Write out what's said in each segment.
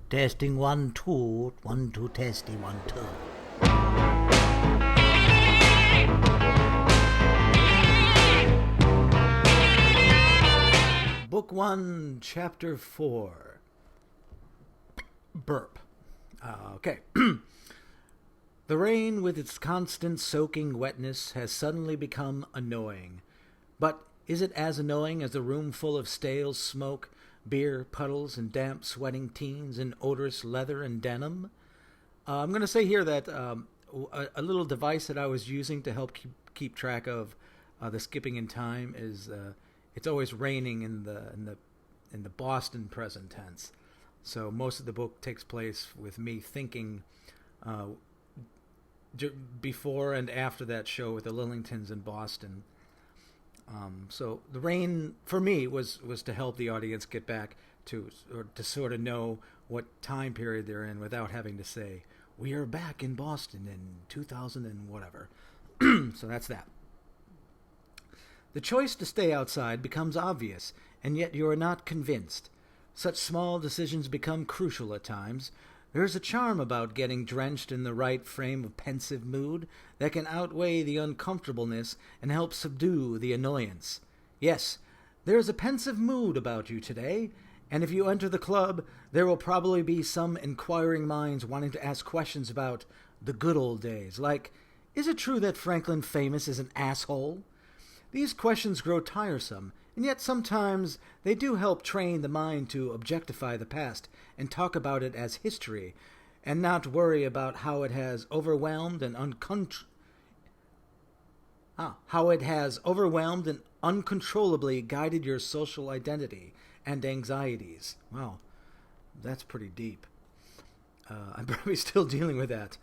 Testing 1 2 1 2 testing 1 2. Book 1, Chapter 4. Burp. Okay. The rain, with its constant soaking wetness, has suddenly become annoying. But is it as annoying as a room full of stale smoke, beer puddles, and damp sweating teens in odorous leather and denim? I'm going to say here that a little device that I was using to help keep track of the skipping in time is it's always raining in the Boston present tense. So most of the book takes place with me thinking before and after that show with the Lillingtons in Boston. So the rain for me was to help the audience get back to, or to sort of know what time period they're in without having to say, we are back in Boston in 2000 and whatever. So that's that. The choice to stay outside becomes obvious, and yet you are not convinced. Such small decisions become crucial at times. There is a charm about getting drenched in the right frame of pensive mood that can outweigh the uncomfortableness and help subdue the annoyance. Yes, there is a pensive mood about you today, and if you enter the club, there will probably be some inquiring minds wanting to ask questions about the good old days, like, is it true that Franklin Famous is an asshole? These questions grow tiresome, and yet sometimes they do help train the mind to objectify the past and talk about it as history, and not worry about how it has overwhelmed and uncontrollably guided your social identity and anxieties. Wow, that's pretty deep. I'm probably still dealing with that.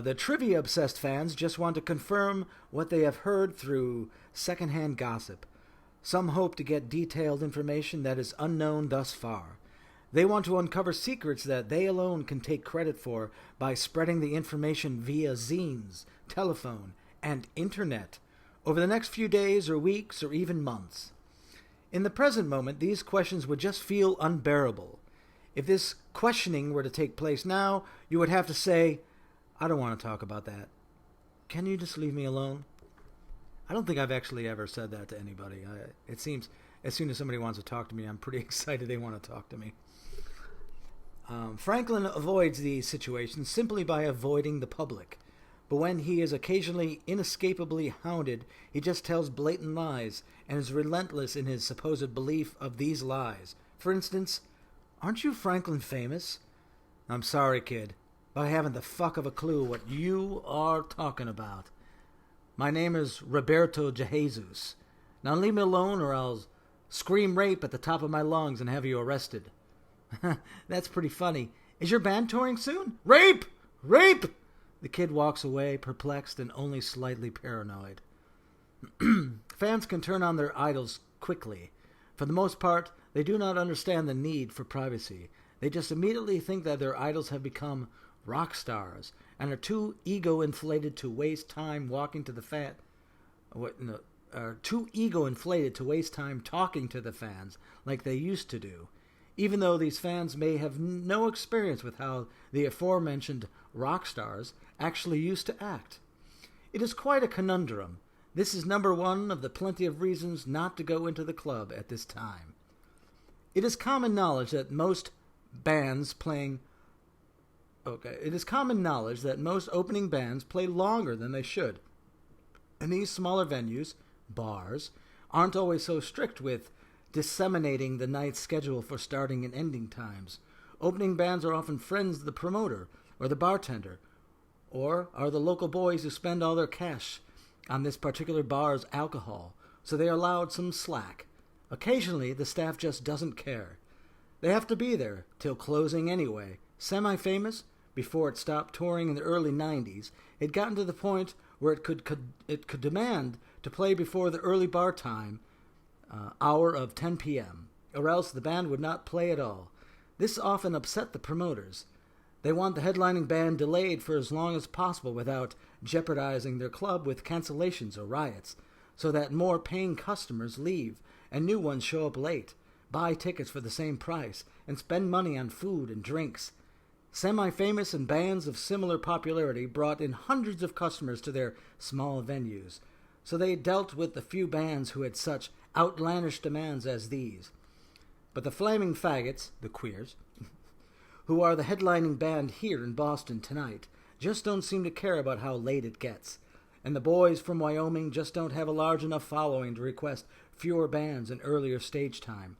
The trivia-obsessed fans just want to confirm what they have heard through secondhand gossip. Some hope to get detailed information that is unknown thus far. They want to uncover secrets that they alone can take credit for by spreading the information via zines, telephone, and internet over the next few days or weeks or even months. In the present moment, these questions would just feel unbearable. If this questioning were to take place now, you would have to say, I don't want to talk about that. Can you just leave me alone? I don't think I've actually ever said that to anybody. It seems as soon as somebody wants to talk to me, I'm pretty excited they want to talk to me. Franklin avoids these situations simply by avoiding the public. But when he is occasionally inescapably hounded, he just tells blatant lies and is relentless in his supposed belief of these lies. For instance, aren't you Franklin Famous? I'm sorry, kid, but I haven't the fuck of a clue what you are talking about. My name is Roberto Jehesus. Now leave me alone or I'll scream rape at the top of my lungs and have you arrested. That's pretty funny. Is your band touring soon? Rape! Rape! The kid walks away, perplexed and only slightly paranoid. Fans can turn on their idols quickly. For the most part, they do not understand the need for privacy. They just immediately think that their idols have become rock stars and are too ego-inflated to waste time talking to the fans like they used to do, even though these fans may have no experience with how the aforementioned rock stars actually used to act. It is quite a conundrum. This is number one of the plenty of reasons not to go into the club at this time. It is common knowledge that most opening bands play longer than they should. And these smaller venues, bars, aren't always so strict with disseminating the night's schedule for starting and ending times. Opening bands are often friends of the promoter or the bartender, or are the local boys who spend all their cash on this particular bar's alcohol, so they are allowed some slack. Occasionally, the staff just doesn't care. They have to be there till closing anyway. Semi-famous, before it stopped touring in the early 90s, it had gotten to the point where it could demand to play before the early bar time hour of 10 p.m., or else the band would not play at all. This often upset the promoters. They want the headlining band delayed for as long as possible without jeopardizing their club with cancellations or riots, so that more paying customers leave and new ones show up late. buy tickets for the same price, and spend money on food and drinks. Semi-famous and bands of similar popularity brought in hundreds of customers to their small venues, so they dealt with the few bands who had such outlandish demands as these. But the Flaming Faggots, the Queers, who are the headlining band here in Boston tonight, just don't seem to care about how late it gets. And the boys from Wyoming just don't have a large enough following to request fewer bands and earlier stage time.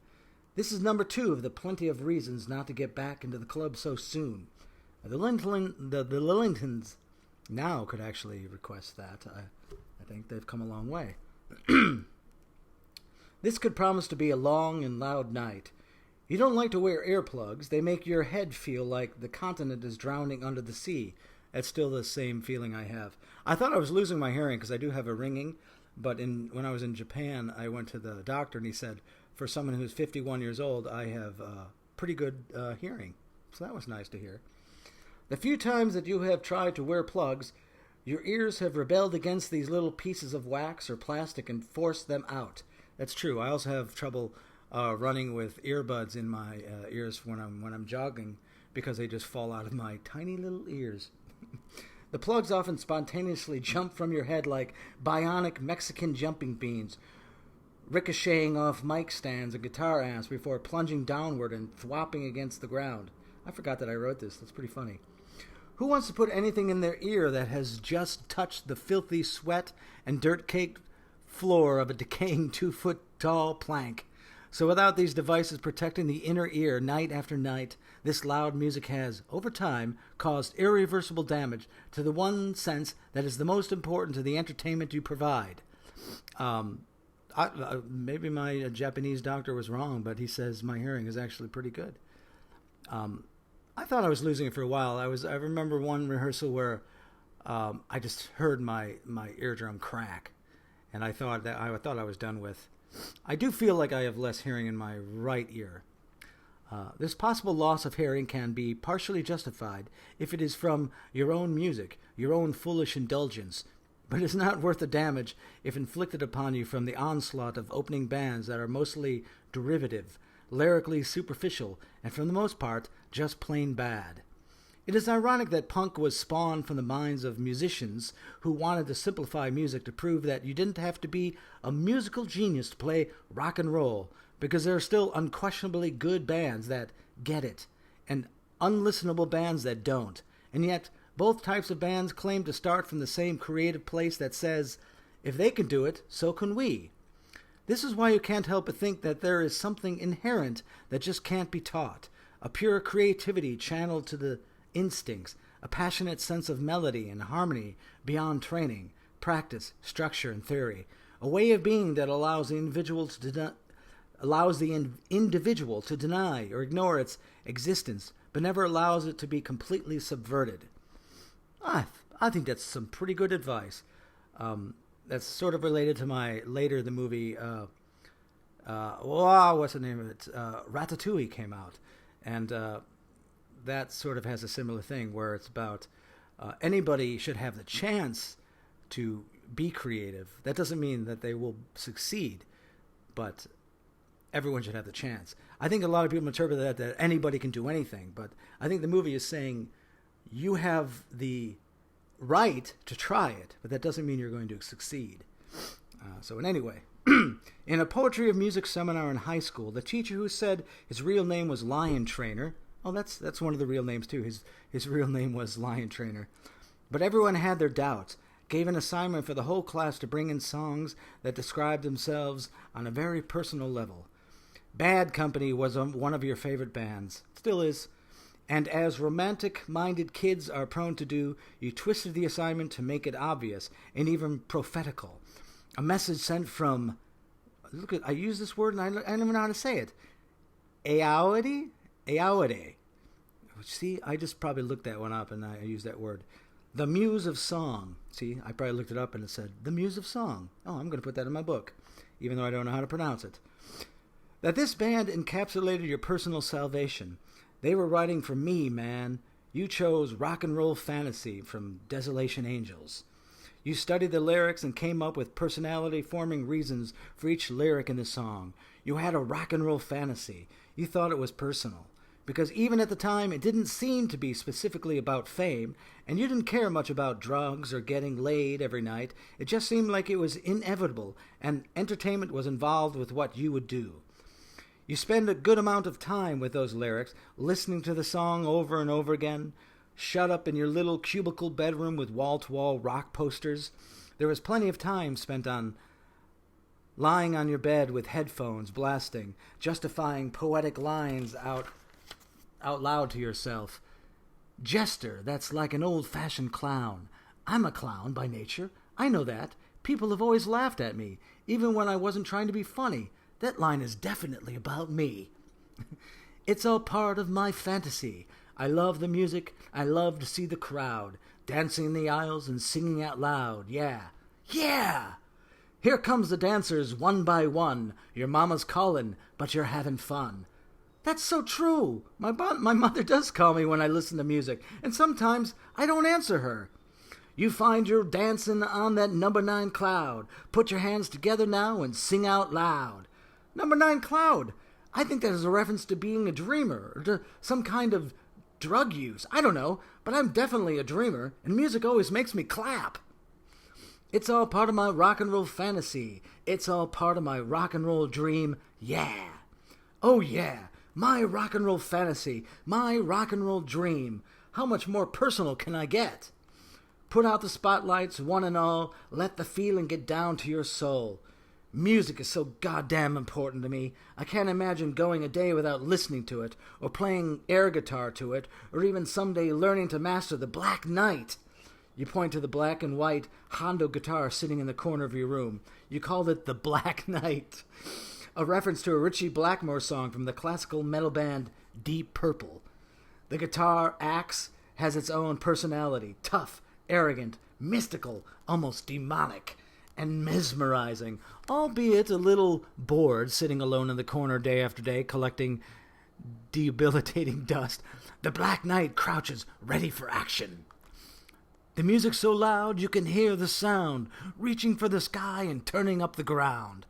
This is number 2 of the plenty of reasons not to get back into the club so soon. The Lillingtons now could actually request that. I think they've come a long way. This could promise to be a long and loud night. You don't like to wear earplugs. They make your head feel like the continent is drowning under the sea. That's still the same feeling I have. I thought I was losing my hearing because I do have a ringing, but when I was in Japan, I went to the doctor and he said, for someone who's 51 years old, I have pretty good hearing. So that was nice to hear. The few times that you have tried to wear plugs, your ears have rebelled against these little pieces of wax or plastic and forced them out. That's true. I also have trouble running with earbuds in my ears when I'm jogging because they just fall out of my tiny little ears. The plugs often spontaneously jump from your head like bionic Mexican jumping beans, ricocheting off mic stands and guitar amps before plunging downward and thwopping against the ground. I forgot that I wrote this. That's pretty funny. Who wants to put anything in their ear that has just touched the filthy sweat and dirt-caked floor of a decaying 2-foot-tall plank? So without these devices protecting the inner ear night after night, this loud music has, over time, caused irreversible damage to the one sense that is the most important to the entertainment you provide. Maybe my Japanese doctor was wrong, but he says my hearing is actually pretty good. I thought I was losing it for a while. I remember one rehearsal where I just heard my eardrum crack, and I thought I was done with. I do feel like I have less hearing in my right ear. This possible loss of hearing can be partially justified if it is from your own music, your own foolish indulgence, but it's not worth the damage if inflicted upon you from the onslaught of opening bands that are mostly derivative, lyrically superficial, and for the most part, just plain bad. It is ironic that punk was spawned from the minds of musicians who wanted to simplify music to prove that you didn't have to be a musical genius to play rock and roll, because there are still unquestionably good bands that get it, and unlistenable bands that don't. And yet, both types of bands claim to start from the same creative place that says, if they can do it, so can we. This is why you can't help but think that there is something inherent that just can't be taught, a pure creativity channeled to the instincts, a passionate sense of melody and harmony beyond training, practice, structure, and theory, a way of being that allows the individual to deny or ignore its existence, but never allows it to be completely subverted. I think that's some pretty good advice. That's sort of related to the movie, what's the name of it? Ratatouille came out. And that sort of has a similar thing where it's about anybody should have the chance to be creative. That doesn't mean that they will succeed, but everyone should have the chance. I think a lot of people interpret that anybody can do anything, but I think the movie is saying you have the right to try it, but that doesn't mean you're going to succeed. So in any way, in a poetry of music seminar in high school, the teacher who said his real name was Lyon Traynor, that's one of the real names too, his real name was Lyon Traynor, but everyone had their doubts, gave an assignment for the whole class to bring in songs that described themselves on a very personal level. Bad Company was one of your favorite bands, still is, and as romantic-minded kids are prone to do, you twisted the assignment to make it obvious and even prophetical. A message sent from, I use this word and I don't even know how to say it, Aouade? See, I just probably looked that one up and I used that word. The Muse of Song. See, I probably looked it up and it said, The Muse of Song. Oh, I'm going to put that in my book, even though I don't know how to pronounce it. That this band encapsulated your personal salvation. They were writing for me, man. You chose rock and roll fantasy from Desolation Angels. You studied the lyrics and came up with personality-forming reasons for each lyric in the song. You had a rock and roll fantasy. You thought it was personal. Because even at the time, it didn't seem to be specifically about fame, and you didn't care much about drugs or getting laid every night. It just seemed like it was inevitable, and entertainment was involved with what you would do. You spend a good amount of time with those lyrics, listening to the song over and over again, shut up in your little cubicle bedroom with wall-to-wall rock posters. There was plenty of time spent on lying on your bed with headphones blasting, justifying poetic lines out loud to yourself. Jester, that's like an old-fashioned clown. I'm a clown by nature. I know that. People have always laughed at me, even when I wasn't trying to be funny. That line is definitely about me. It's all part of my fantasy. I love the music. I love to see the crowd, dancing in the aisles and singing out loud. Yeah. Yeah! Here comes the dancers one by one. Your mama's calling, but you're having fun. That's so true. My mother does call me when I listen to music, and sometimes I don't answer her. You find you're dancing on that number 9 cloud. Put your hands together now and sing out loud. Number 9 cloud. I think that is a reference to being a dreamer, or to some kind of drug use. I don't know, but I'm definitely a dreamer, and music always makes me clap. It's all part of my rock and roll fantasy. It's all part of my rock and roll dream. Yeah. Oh yeah. My rock and roll fantasy, my rock and roll dream. How much more personal can I get? Put out the spotlights, one and all. Let the feeling get down to your soul. Music is so goddamn important to me. I can't imagine going a day without listening to it, or playing air guitar to it, or even someday learning to master the Black Knight. You point to the black and white Hondo guitar sitting in the corner of your room. You called it the Black Knight. A reference to a Ritchie Blackmore song from the classical metal band Deep Purple. The guitar axe has its own personality, tough, arrogant, mystical, almost demonic, and mesmerizing, albeit a little bored sitting alone in the corner day after day collecting debilitating dust. The Black Knight crouches ready for action. The music's so loud you can hear the sound, reaching for the sky and turning up the ground.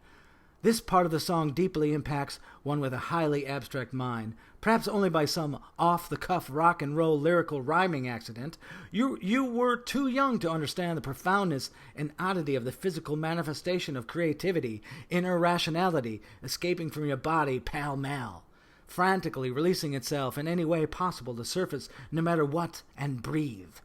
This part of the song deeply impacts one with a highly abstract mind, perhaps only by some off-the-cuff rock and roll lyrical rhyming accident. You were too young to understand the profoundness and oddity of the physical manifestation of creativity, inner rationality, escaping from your body pell-mell, frantically releasing itself in any way possible to surface no matter what and breathe.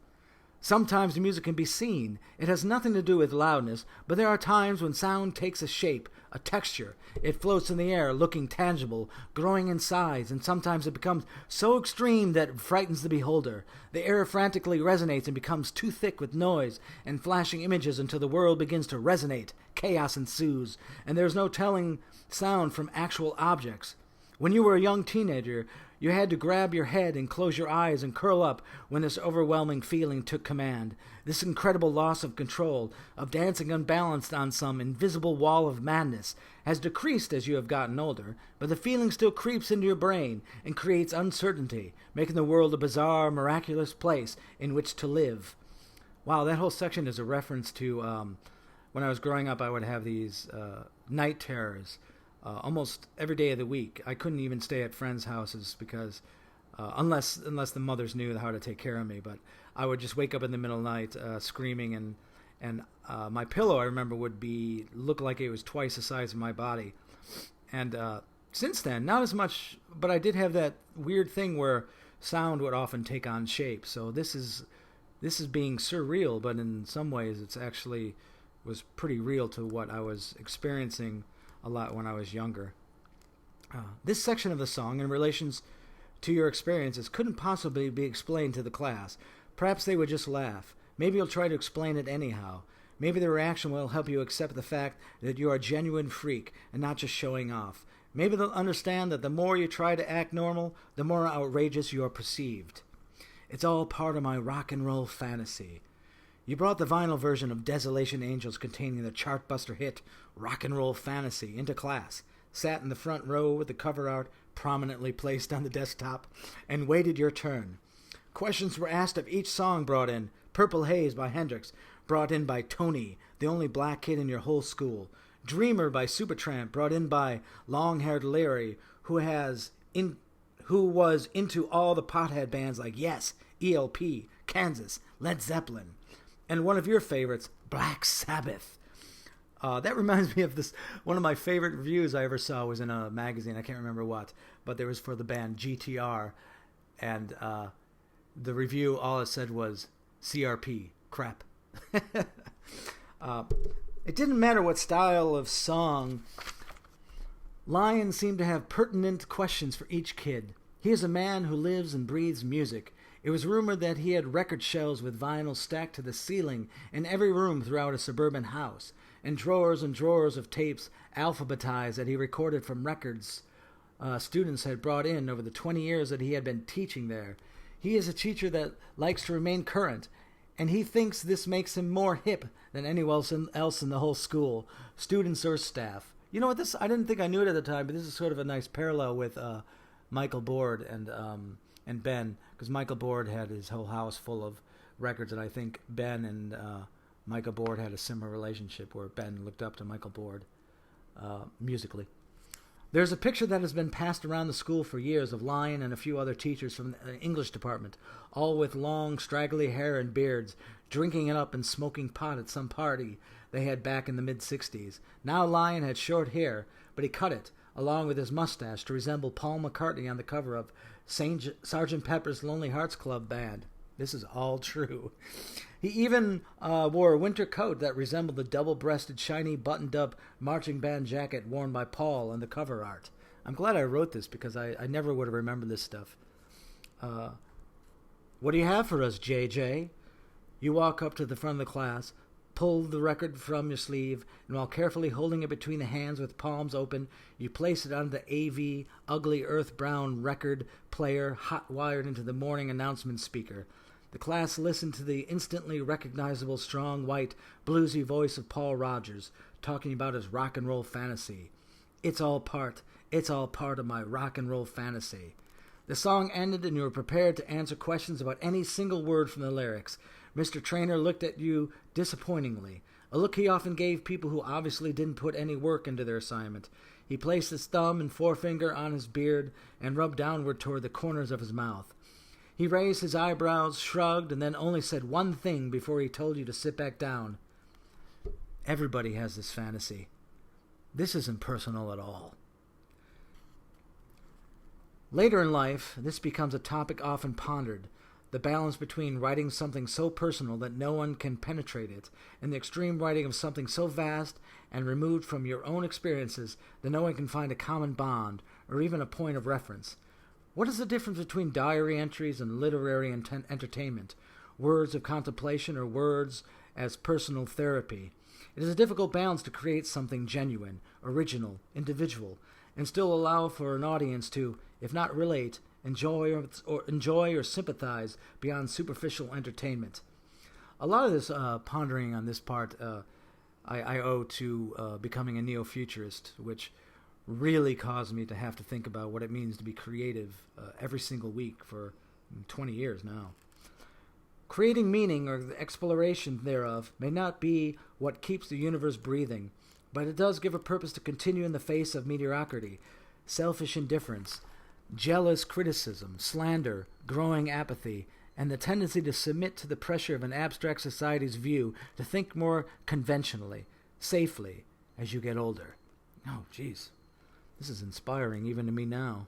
Sometimes the music can be seen. It has nothing to do with loudness, but there are times when sound takes a shape, a texture. It floats in the air, looking tangible, growing in size, and sometimes it becomes so extreme that it frightens the beholder. The air frantically resonates and becomes too thick with noise and flashing images until the world begins to resonate. Chaos ensues, and there is no telling sound from actual objects. When you were a young teenager, you had to grab your head and close your eyes and curl up when this overwhelming feeling took command. This incredible loss of control, of dancing unbalanced on some invisible wall of madness, has decreased as you have gotten older, but the feeling still creeps into your brain and creates uncertainty, making the world a bizarre, miraculous place in which to live. Wow, that whole section is a reference to when I was growing up, I would have these night terrors. Almost every day of the week. I couldn't even stay at friends' houses because, unless the mothers knew how to take care of me, but I would just wake up in the middle of the night screaming, and my pillow, I remember, would look like it was twice the size of my body. And since then, not as much, but I did have that weird thing where sound would often take on shape. So this is being surreal, but in some ways it's actually was pretty real to what I was experiencing a lot when I was younger. This section of the song, in relations to your experiences, couldn't possibly be explained to the class. Perhaps they would just laugh. Maybe you'll try to explain it anyhow. Maybe the reaction will help you accept the fact that you are a genuine freak and not just showing off. Maybe they'll understand that the more you try to act normal, the more outrageous you are perceived. It's all part of my rock and roll fantasy. You brought the vinyl version of Desolation Angels containing the chartbuster hit Rock and Roll Fantasy into class, sat in the front row with the cover art prominently placed on the desktop, and waited your turn. Questions were asked of each song brought in: Purple Haze by Hendrix, brought in by Tony, the only black kid in your whole school. Dreamer by Supertramp, brought in by long-haired Larry, who was into all the pothead bands like Yes, ELP, Kansas, Led Zeppelin, and one of your favorites, Black Sabbath. That reminds me of this. One of my favorite reviews I ever saw was in a magazine. I can't remember what, but there was for the band GTR, and the review, all it said was CRP, crap. It didn't matter what style of song. Lyon seemed to have pertinent questions for each kid. He is a man who lives and breathes music. It was rumored that he had record shelves with vinyl stacked to the ceiling in every room throughout a suburban house, and drawers of tapes alphabetized that he recorded from records students had brought in over the 20 years that he had been teaching there. He is a teacher that likes to remain current, and he thinks this makes him more hip than anyone else in the whole school, students or staff. You know what, this, I didn't think I knew it at the time, but this is sort of a nice parallel with Michael Board and Ben, because Michael Board had his whole house full of records, and I think Ben and Michael Board had a similar relationship where Ben looked up to Michael Board musically. There's a picture that has been passed around the school for years of Lyon and a few other teachers from the English department, all with long, straggly hair and beards, drinking it up and smoking pot at some party they had back in the mid-'60s. Now Lyon had short hair, but he cut it, along with his mustache, to resemble Paul McCartney on the cover of Sgt. Pepper's Lonely Hearts Club Band. This is all true. He even wore a winter coat that resembled the double-breasted, shiny, buttoned-up marching band jacket worn by Paul on the cover art. I'm glad I wrote this because I never would have remembered this stuff. What do you have for us, JJ? You walk up to the front of the class, pull the record from your sleeve, and while carefully holding it between the hands with palms open, you place it on the AV, ugly earth-brown record player hot-wired into the morning announcement speaker. The class listened to the instantly recognizable, strong, white, bluesy voice of Paul Rogers, talking about his rock and roll fantasy. It's all part of my rock and roll fantasy. The song ended and you were prepared to answer questions about any single word from the lyrics. Mr. Traynor looked at you disappointingly, a look he often gave people who obviously didn't put any work into their assignment. He placed his thumb and forefinger on his beard and rubbed downward toward the corners of his mouth. He raised his eyebrows, shrugged, and then only said one thing before he told you to sit back down. Everybody has this fantasy. This isn't personal at all. Later in life, this becomes a topic often pondered, the balance between writing something so personal that no one can penetrate it, and the extreme writing of something so vast and removed from your own experiences that no one can find a common bond or even a point of reference. What is the difference between diary entries and literary entertainment, words of contemplation or words as personal therapy? It is a difficult balance to create something genuine, original, individual, and still allow for an audience to, if not relate, enjoy or sympathize beyond superficial entertainment. A lot of this pondering on this part I owe to becoming a neo-futurist, which really caused me to have to think about what it means to be creative every single week for 20 years now. Creating meaning or the exploration thereof may not be what keeps the universe breathing, but it does give a purpose to continue in the face of mediocrity, selfish indifference, jealous criticism, slander, growing apathy, and the tendency to submit to the pressure of an abstract society's view to think more conventionally, safely, as you get older. Oh, geez. This is inspiring even to me now.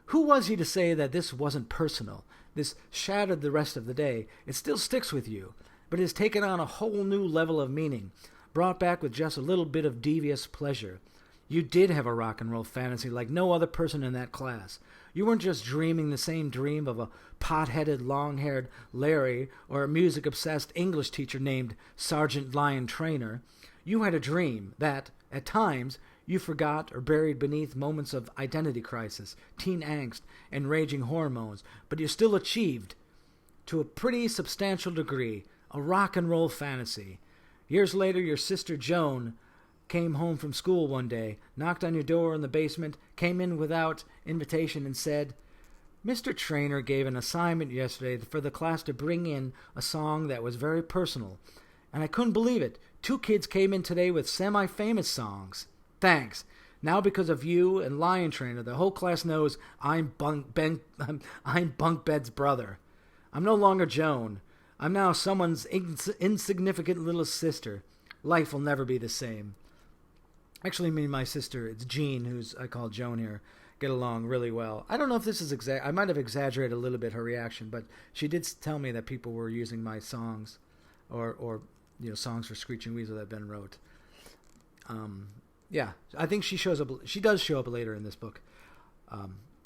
Who was he to say that this wasn't personal? This shattered the rest of the day. It still sticks with you, but it has taken on a whole new level of meaning, brought back with just a little bit of devious pleasure. You did have a rock and roll fantasy like no other person in that class. You weren't just dreaming the same dream of a pot-headed, long-haired Larry or a music-obsessed English teacher named Sergeant Lyon Traynor. You had a dream that, at times, you forgot or buried beneath moments of identity crisis, teen angst, and raging hormones, but you still achieved, to a pretty substantial degree, a rock and roll fantasy. Years later, your sister Joan came home from school one day, knocked on your door in the basement, came in without invitation, and said, Mr. Traynor gave an assignment yesterday for the class to bring in a song that was very personal, and I couldn't believe it. 2 kids came in today with semi-famous songs. Thanks. Now because of you and Lyon Traynor, the whole class knows I'm Bunkbed's brother. I'm no longer Joan. I'm now someone's insignificant little sister. Life will never be the same. Actually, me and my sister, it's Jean, who's I call Joan here, get along really well. I don't know if this is exact. I might have exaggerated a little bit her reaction, but she did tell me that people were using my songs, or songs for Screeching Weasel that Ben wrote. Yeah, I think she shows up. She does show up later in this book.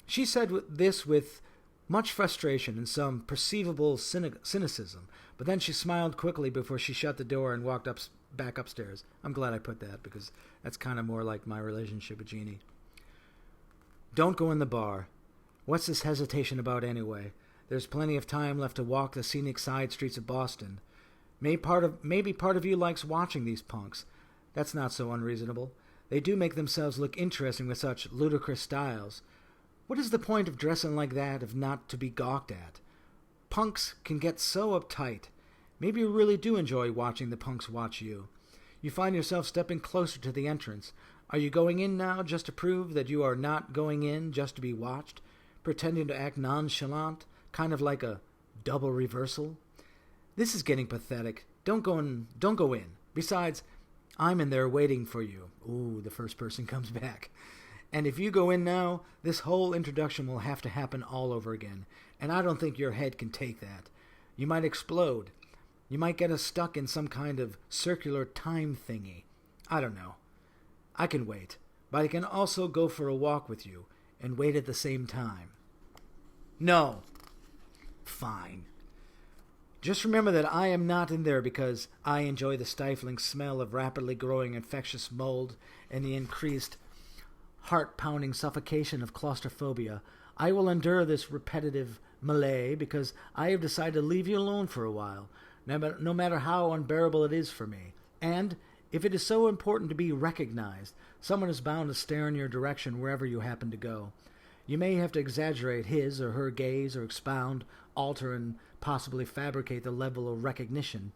She said this with much frustration and some perceivable cynicism, but then she smiled quickly before she shut the door and walked back upstairs. I'm glad I put that because that's kind of more like my relationship with Jeannie. Don't go in the bar. What's this hesitation about anyway? There's plenty of time left to walk the scenic side streets of Boston. Maybe part of you likes watching these punks. That's not so unreasonable. They do make themselves look interesting with such ludicrous styles. What is the point of dressing like that if not to be gawked at? Punks can get so uptight. Maybe you really do enjoy watching the punks watch you. You find yourself stepping closer to the entrance. Are you going in now just to prove that you are not going in just to be watched? Pretending to act nonchalant, kind of like a double reversal? This is getting pathetic. Don't go in. Besides, I'm in there waiting for you. Ooh, the first person comes back. And if you go in now, this whole introduction will have to happen all over again. And I don't think your head can take that. You might explode. You might get us stuck in some kind of circular time thingy. I don't know. I can wait. But I can also go for a walk with you and wait at the same time. No. Fine. Just remember that I am not in there because I enjoy the stifling smell of rapidly growing infectious mold and the increased heart-pounding suffocation of claustrophobia. I will endure this repetitive melee because I have decided to leave you alone for a while, no matter how unbearable it is for me. And if it is so important to be recognized, someone is bound to stare in your direction wherever you happen to go. You may have to exaggerate his or her gaze or expound, alter, and possibly fabricate the level of recognition.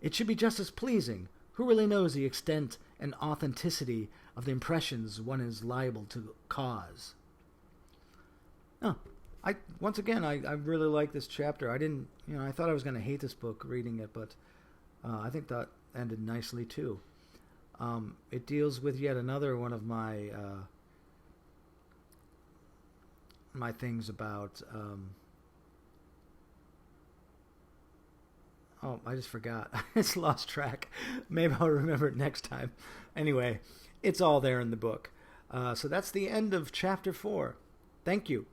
It should be just as pleasing. Who really knows the extent and authenticity of the impressions one is liable to cause? Oh, I really like this chapter. I thought I was going to hate this book reading it, but I think that ended nicely too. It deals with yet another one of my my things about. I just forgot. I just lost track. Maybe I'll remember it next time. Anyway, it's all there in the book. So that's the end of Chapter 4. Thank you.